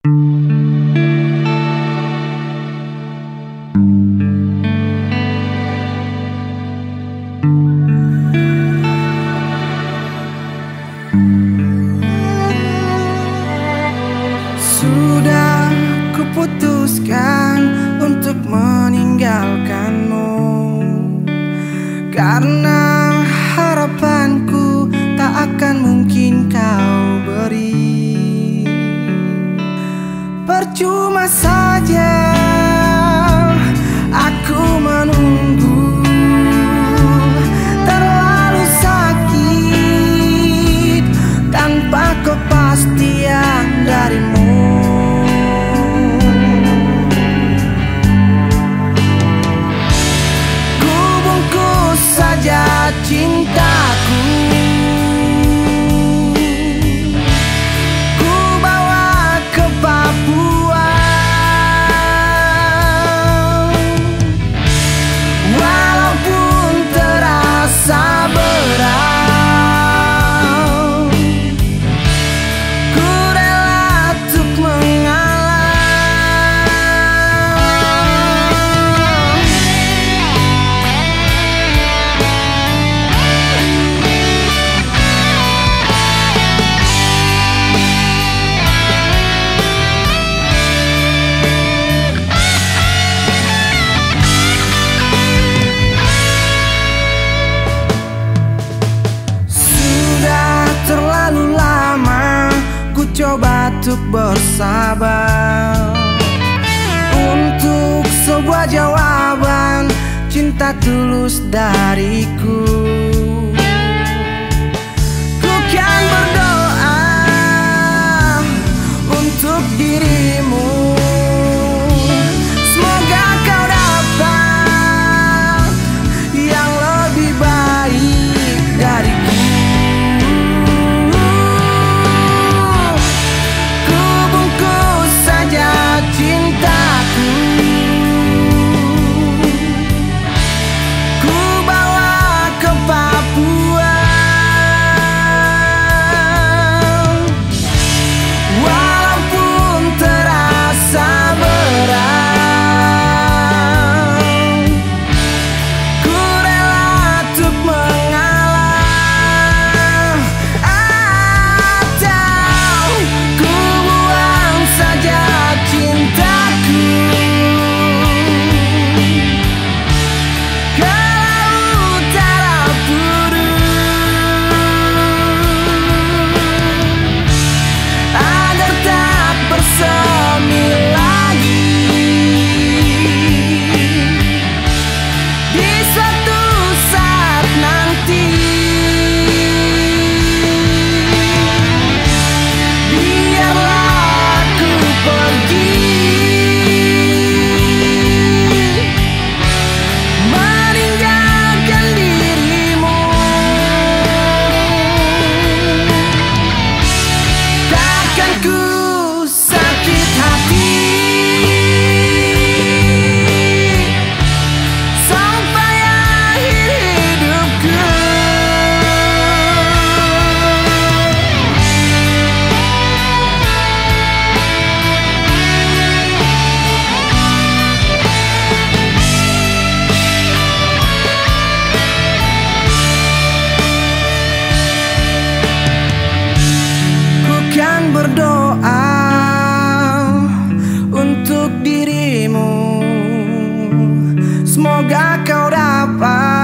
Sudah kuputuskan untuk meninggalkanmu, karena harapanku tak akan mungkin kau beri. Percuma saja aku menunggu, terlalu sakit tanpa kepastian darimu. Cintaku ku bawa ke Papua, walaupun terasa berat, ku rela untuk coba untuk bersabar untuk sebuah jawaban cinta tulus dariku. Ku kan berdoa untuk dirimu, semoga kau dapat yang lebih baik dariku. Berdoa untuk dirimu, semoga kau dapat